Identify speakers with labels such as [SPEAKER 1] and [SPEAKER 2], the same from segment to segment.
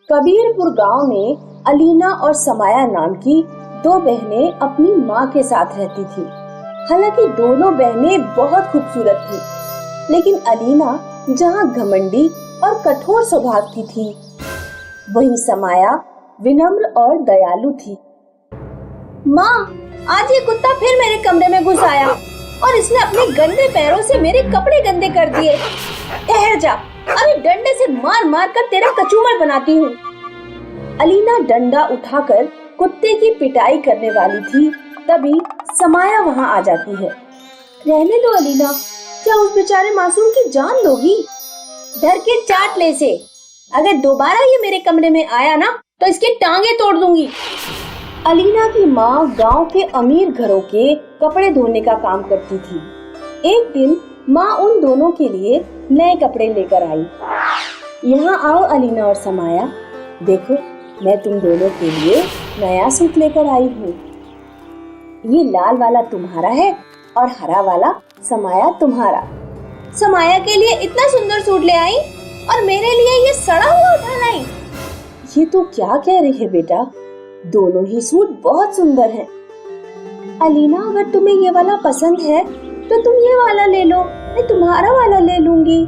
[SPEAKER 1] कबीरपुर गांव में अलीना और समाया नाम की दो बहनें अपनी माँ के साथ रहती थी। हालांकि दोनों बहनें बहुत खूबसूरत थी, लेकिन अलीना जहाँ घमंडी और कठोर स्वभाव की थी, वहीं समाया विनम्र और दयालु थी। माँ, आज ये कुत्ता फिर मेरे कमरे में घुस आया और इसने अपने गंदे पैरों से मेरे कपड़े गंदे कर दिए। ठहर जा, अभी डंडे से मार मार कर तेरा कचूमर बनाती हूँ। अलीना डंडा उठाकर कुत्ते की पिटाई करने वाली थी, तभी समाया वहाँ आ जाती है। रहने दो अलीना, क्या उस बेचारे मासूम की जान लोगी? डर के चाट ले से, अगर दोबारा ये मेरे कमरे में आया ना तो इसके टांगे तोड़ दूंगी। अलीना की माँ गांव के अमीर घरों के कपड़े धोने का काम करती थी। एक दिन माँ उन दोनों के लिए नए कपड़े लेकर आई। यहाँ आओ अलीना और समाया, देखो मैं तुम दोनों के लिए नया सूट लेकर आई हूँ। ये लाल वाला तुम्हारा है और हरा वाला समाया तुम्हारा। समाया के लिए इतना सुंदर सूट ले आई और मेरे लिए ये सड़ा हुआ उठा लाई। ये तो क्या कह रही है बेटा, दोनों ही सूट बहुत सुंदर हैं। अलीना, अगर तुम्हें ये वाला पसंद है तो तुम ये वाला ले लो, मैं तुम्हारा वाला ले लूंगी।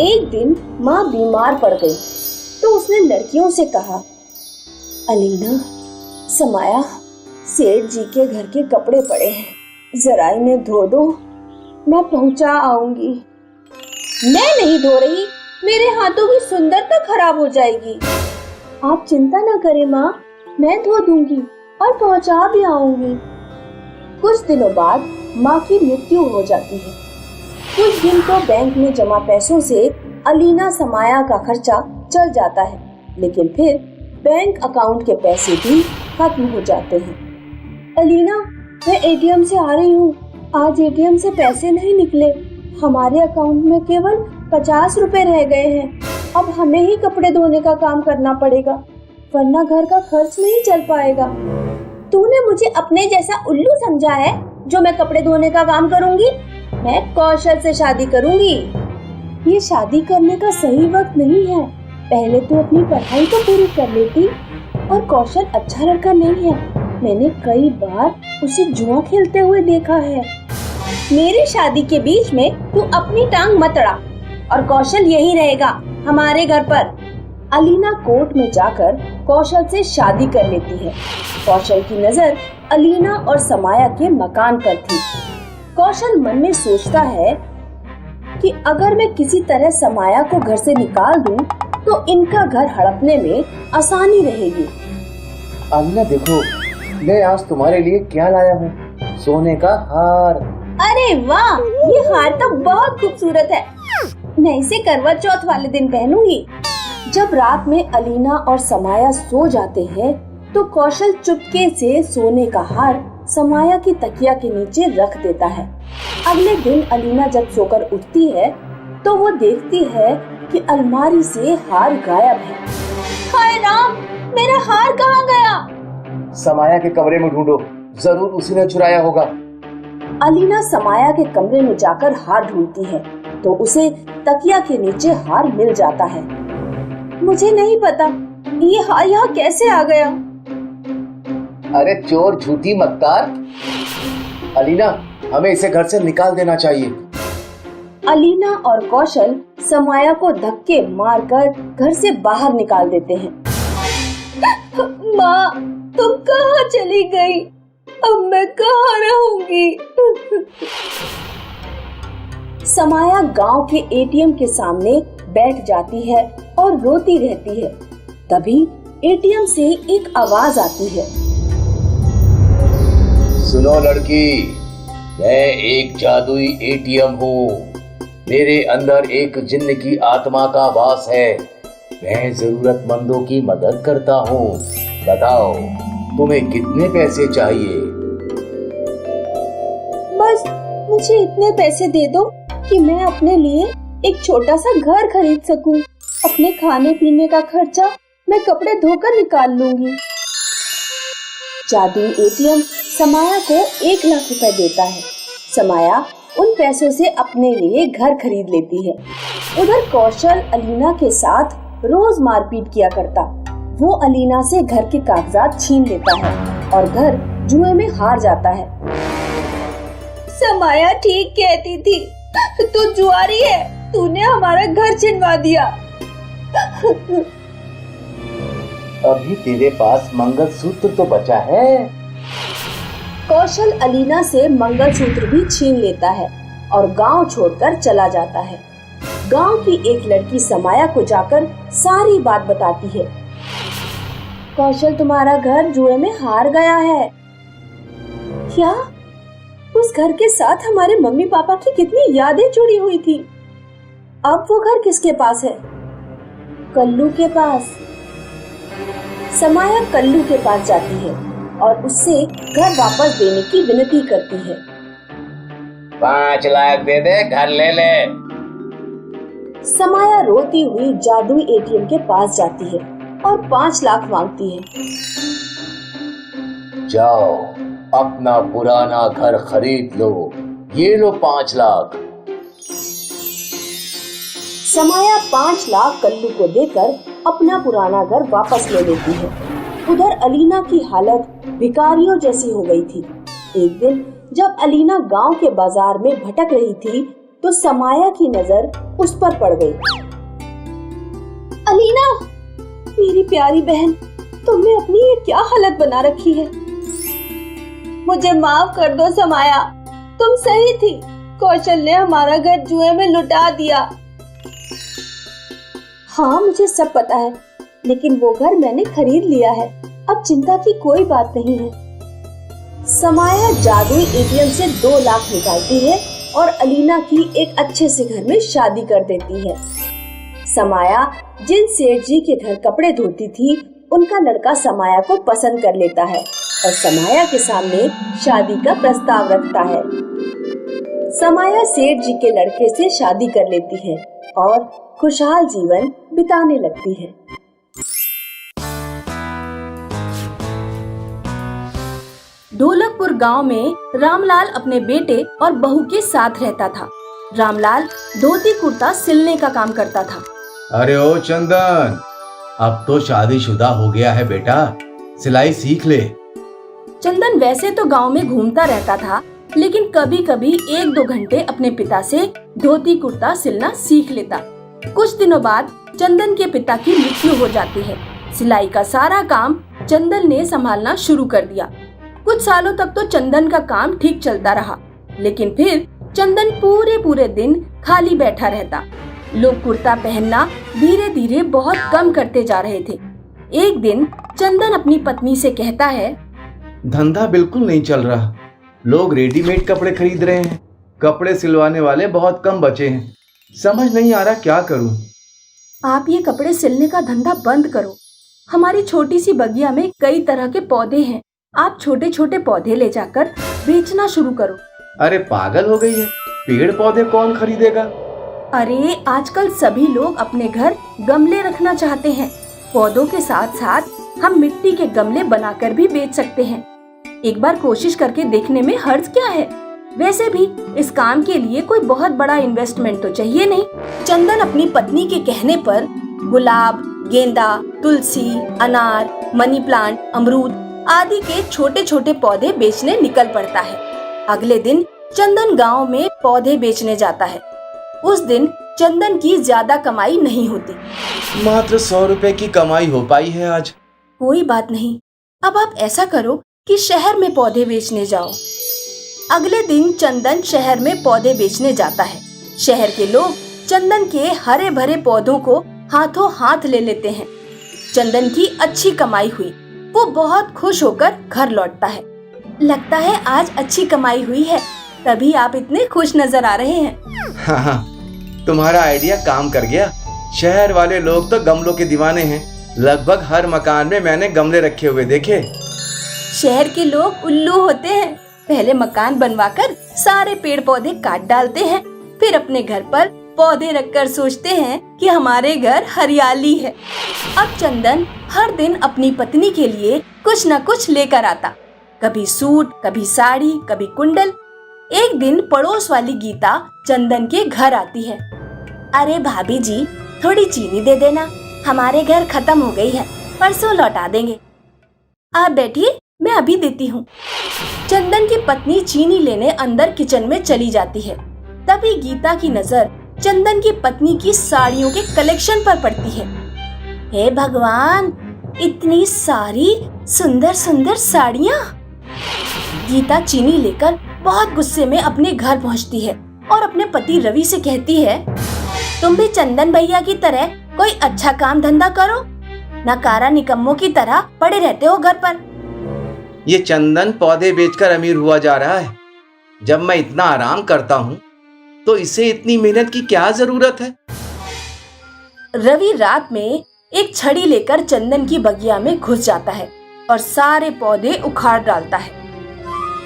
[SPEAKER 1] एक दिन माँ बीमार पड़ गई तो उसने लड़कियों से कहा, अलीना, समाया, सेठ जी के घर के कपड़े पड़े हैं, जरा इन्हें धो दो, मैं पहुंचा आऊंगी। मैं नहीं धो रही, मेरे हाथों की सुंदरता खराब हो जाएगी। आप चिंता न करें माँ, मैं धो दूंगी और पहुंचा भी आऊंगी। कुछ दिनों बाद माँ की मृत्यु हो जाती है। कुछ दिन तो बैंक में जमा पैसों से अलीना समाया का खर्चा चल जाता है, लेकिन फिर बैंक अकाउंट के पैसे भी खत्म हो जाते हैं। अलीना, मैं एटीएम से आ रही हूँ, आज एटीएम से पैसे नहीं निकले, हमारे अकाउंट में केवल 50 रुपए रह गए हैं। अब हमें ही कपड़े धोने का काम करना पड़ेगा, वरना घर का खर्च नहीं चल पाएगा। तूने मुझे अपने जैसा उल्लू समझा है जो मैं कपड़े धोने का काम करूंगी? मैं कौशल से शादी करूंगी। ये शादी करने का सही वक्त नहीं है, पहले तो अपनी पढ़ाई तो पूरी कर लेती। और कौशल अच्छा लड़का नहीं है, मैंने कई बार उसे जुआ खेलते हुए देखा है। मेरी शादी के बीच में तू अपनी टांग मत अड़ा, और कौशल यहीं रहेगा हमारे घर पर। अलीना कोर्ट में जाकर कौशल से शादी कर लेती है। कौशल की नजर अलीना और समाया के मकान पर थी। कौशल मन में सोचता है कि अगर मैं किसी तरह समाया को घर से निकाल दूं, तो इनका घर हड़पने में आसानी रहेगी।
[SPEAKER 2] अलीना, देखो मैं आज तुम्हारे लिए क्या लाया हूँ, सोने का हार।
[SPEAKER 1] अरे वाह, ये हार तो बहुत खूबसूरत है, मैं इसे करवा चौथ वाले दिन पहनूंगी। जब रात में अलीना और समाया सो जाते हैं, तो कौशल चुपके से सोने का हार समाया की तकिया के नीचे रख देता है। अगले दिन अलीना जब सोकर उठती है, तो वो देखती है कि अलमारी से हार गायब है। हाय राम, मेरा हार कहाँ गया?
[SPEAKER 2] समाया के कमरे में ढूंढो, जरूर उसी ने चुराया होगा।
[SPEAKER 1] अलीना समाया के कमरे में जाकर हार ढूंढती है, तो उसे तकिया के नीचे हार मिल जाता है। मुझे नहीं पता ये हार यहाँ कैसे आ गया।
[SPEAKER 2] अरे चोर, झूठी मक्कार। अलीना, हमें इसे घर से निकाल देना चाहिए।
[SPEAKER 1] अलीना और कौशल समाया को धक्के मारकर घर से बाहर निकाल देते हैं। माँ, तुम कहाँ चली गई? अब मैं कहाँ रहूंगी? समाया गांव के एटीएम के सामने बैठ जाती है और रोती रहती है। तभी एटीएम से एक आवाज आती है।
[SPEAKER 2] सुनो लड़की, मैं एक जादुई एटीएम हूँ, मेरे अंदर एक जिन्न की आत्मा का वास है, मैं जरूरतमंदों की मदद करता हूँ, बताओ तुम्हें कितने पैसे चाहिए?
[SPEAKER 1] बस मुझे इतने पैसे दे दो कि मैं अपने लिए एक छोटा सा घर खरीद सकूं। अपने खाने पीने का खर्चा मैं कपड़े धोकर निकाल लूंगी। जादुई एटीएम समाया को 1 लाख रुपए देता है। समाया उन पैसों से अपने लिए घर खरीद लेती है। उधर कौशल अलीना के साथ रोज मारपीट किया करता। वो अलीना से घर के कागजात छीन लेता है और घर जुए में हार जाता है।
[SPEAKER 3] समाया ठीक कहती थी, तू जुआरी है, तूने हमारा घर छिनवा दिया।
[SPEAKER 2] अभी तेरे पास मंगलसूत्र तो बचा है।
[SPEAKER 1] कौशल अलीना से मंगलसूत्र भी छीन लेता है और गांव छोड़कर चला जाता है। गांव की एक लड़की समाया को जाकर सारी बात बताती है। कौशल, तुम्हारा घर जुए में हार गया है। क्या? उस घर के साथ हमारे मम्मी पापा की कितनी यादें जुड़ी हुई थी। अब वो घर किसके पास है? कल्लू के पास। समाया कल्लू के पास जाती है और उससे घर वापस देने की विनती करती है।
[SPEAKER 2] 5 लाख दे दे, घर ले ले।
[SPEAKER 1] समाया रोती हुई जादुई एटीएम के पास जाती है और 5 लाख मांगती है।
[SPEAKER 2] जाओ, अपना पुराना घर खरीद लो। ये लो 5 लाख।
[SPEAKER 1] समाया 5 लाख कल्लू को देकर अपना पुराना घर वापस ले लेती है। उधर अलीना की हालत भिखारियों जैसी हो गई थी। एक दिन जब अलीना गांव के बाजार में भटक रही थी तो समाया की नजर उस पर पड़ गई। अलीना, मेरी प्यारी बहन, तुमने अपनी ये क्या हालत बना रखी है?
[SPEAKER 3] मुझे माफ कर दो समाया, तुम सही थी, कौशल ने हमारा घर जुए में लुटा दिया।
[SPEAKER 1] हाँ, मुझे सब पता है, लेकिन वो घर मैंने खरीद लिया है। अब चिंता की कोई बात नहीं है। समाया जादुई एटीएम से 2 लाख निकालती है और अलीना की एक अच्छे से घर में शादी कर देती है। समाया जिन सेठ जी के घर कपड़े धोती थी, उनका लड़का समाया को पसंद कर लेता है और समाया के सामने शादी का प्रस्ताव रखता है। समाया सेठ जी के लड़के से शादी कर लेती है और खुशहाल जीवन बिताने लगती है। ढोलकपुर गांव में रामलाल अपने बेटे और बहू के साथ रहता था। रामलाल धोती कुर्ता सिलने का काम करता था।
[SPEAKER 2] अरे ओ चंदन, अब तो शादीशुदा हो गया है बेटा, सिलाई सीख ले।
[SPEAKER 1] चंदन वैसे तो गांव में घूमता रहता था, लेकिन कभी कभी 1-2 घंटे अपने पिता से धोती कुर्ता सिलना सीख लेता। कुछ दिनों बाद चंदन के पिता की मृत्यु हो जाती है। सिलाई का सारा काम चंदन ने संभालना शुरू कर दिया। कुछ सालों तक तो चंदन का काम ठीक चलता रहा, लेकिन फिर चंदन पूरे दिन खाली बैठा रहता। लोग कुर्ता पहनना धीरे धीरे बहुत कम करते जा रहे थे। एक दिन चंदन अपनी पत्नी से कहता है,
[SPEAKER 2] धंधा बिल्कुल नहीं चल रहा। लोग रेडीमेड कपड़े खरीद रहे हैं, कपड़े सिलवाने वाले बहुत कम बचे हैं। समझ नहीं आ रहा क्या करूं।
[SPEAKER 1] आप ये कपड़े सिलने का धंधा बंद करो। हमारी छोटी सी बगिया में कई तरह के पौधे हैं। आप छोटे छोटे पौधे ले जाकर बेचना शुरू करो।
[SPEAKER 2] अरे पागल हो गई है, पेड़ पौधे कौन खरीदेगा?
[SPEAKER 1] अरे आजकल सभी लोग अपने घर गमले रखना चाहते हैं। पौधों के साथ साथ हम मिट्टी के गमले बनाकर भी बेच सकते हैं। एक बार कोशिश करके देखने में हर्ज क्या है? वैसे भी इस काम के लिए कोई बहुत बड़ा इन्वेस्टमेंट तो चाहिए नहीं। चंदन अपनी पत्नी के कहने पर गुलाब, गेंदा, तुलसी, अनार, मनी प्लांट, अमरूद आदि के छोटे छोटे पौधे बेचने निकल पड़ता है। अगले दिन चंदन गांव में पौधे बेचने जाता है। उस दिन चंदन की ज्यादा कमाई नहीं होती।
[SPEAKER 2] मात्र 100 रुपए की कमाई हो पाई है आज।
[SPEAKER 1] कोई बात नहीं, अब आप ऐसा करो कि शहर में पौधे बेचने जाओ। अगले दिन चंदन शहर में पौधे बेचने जाता है। शहर के लोग चंदन के हरे भरे पौधों को हाथों हाथ ले लेते हैं। चंदन की अच्छी कमाई हुई। वो बहुत खुश होकर घर लौटता है। लगता है आज अच्छी कमाई हुई है, तभी आप इतने खुश नजर आ रहे हैं।
[SPEAKER 2] हाँ, तुम्हारा आइडिया काम कर गया। शहर वाले लोग तो गमलों के दीवाने हैं। लगभग हर मकान में मैंने गमले रखे हुए देखे।
[SPEAKER 1] शहर के लोग उल्लू होते हैं। पहले मकान बनवाकर सारे पेड़ पौधे काट डालते हैं, फिर अपने घर पर पौधे रखकर सोचते हैं कि हमारे घर हरियाली है। अब चंदन हर दिन अपनी पत्नी के लिए कुछ न कुछ लेकर आता। कभी सूट, कभी साड़ी, कभी कुंडल। एक दिन पड़ोस वाली गीता चंदन के घर आती है। अरे भाभी जी, थोड़ी चीनी दे देना, हमारे घर खत्म हो गई है, परसों लौटा देंगे। आप बैठिए, मैं अभी देती हूँ। चंदन की पत्नी चीनी लेने अंदर किचन में चली जाती है। तभी गीता की नजर चंदन की पत्नी की साड़ियों के कलेक्शन पर पड़ती है। हे भगवान, इतनी सारी सुंदर सुंदर साड़ियाँ। गीता चीनी लेकर बहुत गुस्से में अपने घर पहुँचती है और अपने पति रवि से कहती है, तुम भी चंदन भैया की तरह कोई अच्छा काम धंधा करो, नकारा निकम्मों की तरह पड़े रहते हो घर पर।
[SPEAKER 2] ये चंदन पौधे बेचकर अमीर हुआ जा रहा है। जब मैं इतना आराम करता हूँ तो इसे इतनी मेहनत की क्या जरूरत है।
[SPEAKER 1] रवि रात में एक छड़ी लेकर चंदन की बगिया में घुस जाता है और सारे पौधे उखाड़ डालता है।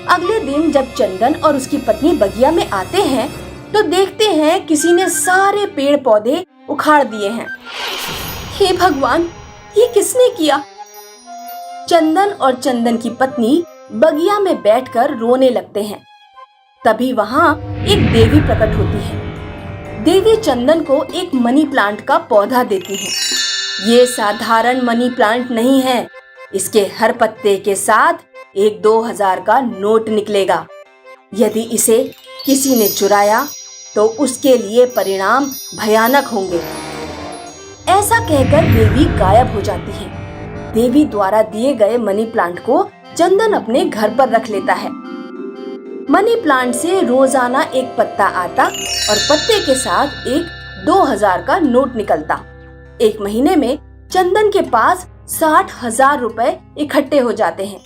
[SPEAKER 1] अगले दिन जब चंदन और उसकी पत्नी बगिया में आते हैं तो देखते हैं किसी ने सारे पेड़ पौधे उखाड़ दिए हैं। हे भगवान, ये किसने किया? चंदन और चंदन की पत्नी बगिया में बैठकर रोने लगते हैं। तभी वहाँ एक देवी प्रकट होती है। देवी चंदन को एक मनी प्लांट का पौधा देती है। ये साधारण मनी प्लांट नहीं है, इसके हर पत्ते के साथ एक 2000 का नोट निकलेगा। यदि इसे किसी ने चुराया तो उसके लिए परिणाम भयानक होंगे। ऐसा कहकर देवी गायब हो जाती है। देवी द्वारा दिए गए मनी प्लांट को चंदन अपने घर पर रख लेता है। मनी प्लांट से रोजाना एक पत्ता आता और पत्ते के साथ एक 2000 का नोट निकलता। एक महीने में चंदन के पास 60,000 रुपए इकट्ठे हो जाते हैं।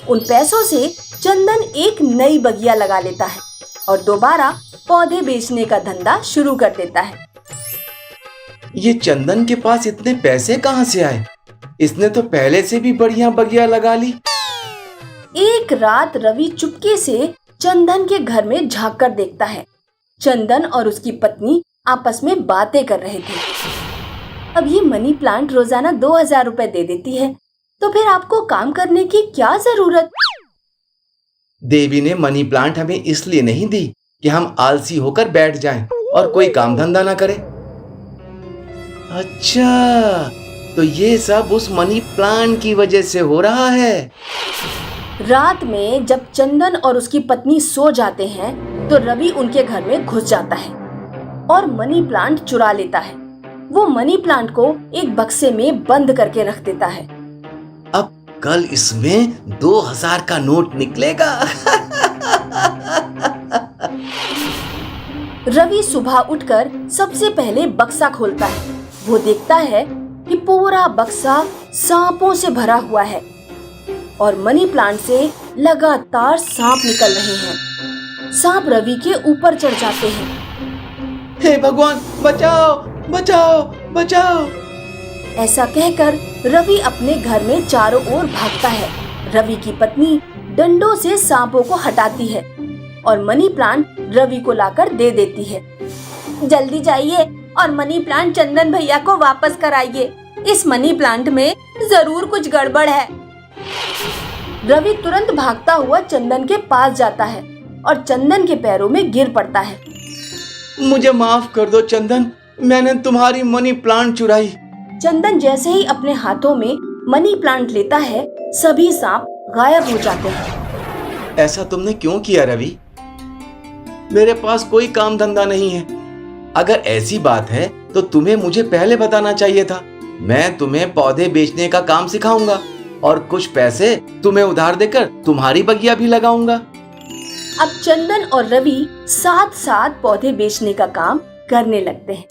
[SPEAKER 1] उन पैसों से चंदन एक नई बगिया लगा लेता है और दोबारा पौधे बेचने का धंधा शुरू कर देता है।
[SPEAKER 2] ये चंदन के पास इतने पैसे कहाँ से आए? इसने तो पहले से भी बढ़िया बगिया लगा ली।
[SPEAKER 1] एक रात रवि चुपके से चंदन के घर में झांक कर देखता है। चंदन और उसकी पत्नी आपस में बातें कर रहे थे। अब ये मनी प्लांट रोजाना 2000 रुपए दे देती है, तो फिर आपको काम करने की क्या जरूरत?
[SPEAKER 2] देवी ने मनी प्लांट हमें इसलिए नहीं दी कि हम आलसी होकर बैठ जाएं और कोई काम धंधा ना करें। अच्छा, तो ये सब उस मनी प्लांट की वजह से हो रहा है।
[SPEAKER 1] रात में जब चंदन और उसकी पत्नी सो जाते हैं तो रवि उनके घर में घुस जाता है और मनी प्लांट चुरा लेता है। वो मनी प्लांट को एक बक्से में बंद करके रख देता है।
[SPEAKER 2] अब कल इसमें 2000 का नोट निकलेगा।
[SPEAKER 1] रवि सुबह उठकर सबसे पहले बक्सा खोलता है। वो देखता है कि पूरा बक्सा सांपों से भरा हुआ है और मनी प्लांट से लगातार सांप निकल रहे हैं। सांप रवि के ऊपर चढ़ जाते हैं।
[SPEAKER 2] हे भगवान, बचाओ बचाओ बचाओ।
[SPEAKER 1] ऐसा कहकर रवि अपने घर में चारों ओर भागता है। रवि की पत्नी डंडों से सांपों को हटाती है और मनी प्लांट रवि को लाकर दे देती है। जल्दी जाइए और मनी प्लांट चंदन भैया को वापस कराइए। इस मनी प्लांट में जरूर कुछ गड़बड़ है। रवि तुरंत भागता हुआ चंदन के पास जाता है और चंदन के पैरों में गिर पड़ता है।
[SPEAKER 2] मुझे माफ कर दो चंदन, मैंने तुम्हारी मनी प्लांट चुराई।
[SPEAKER 1] चंदन जैसे ही अपने हाथों में मनी प्लांट लेता है, सभी सांप गायब हो जाते हैं।
[SPEAKER 2] ऐसा तुमने क्यों किया रवि? मेरे पास कोई काम धंधा नहीं है। अगर ऐसी बात है तो तुम्हें मुझे पहले बताना चाहिए था। मैं तुम्हें पौधे बेचने का काम सिखाऊंगा और कुछ पैसे तुम्हें उधार देकर तुम्हारी बगिया भी लगाऊंगा।
[SPEAKER 1] अब चंदन और रवि साथ साथ पौधे बेचने का काम करने लगते हैं।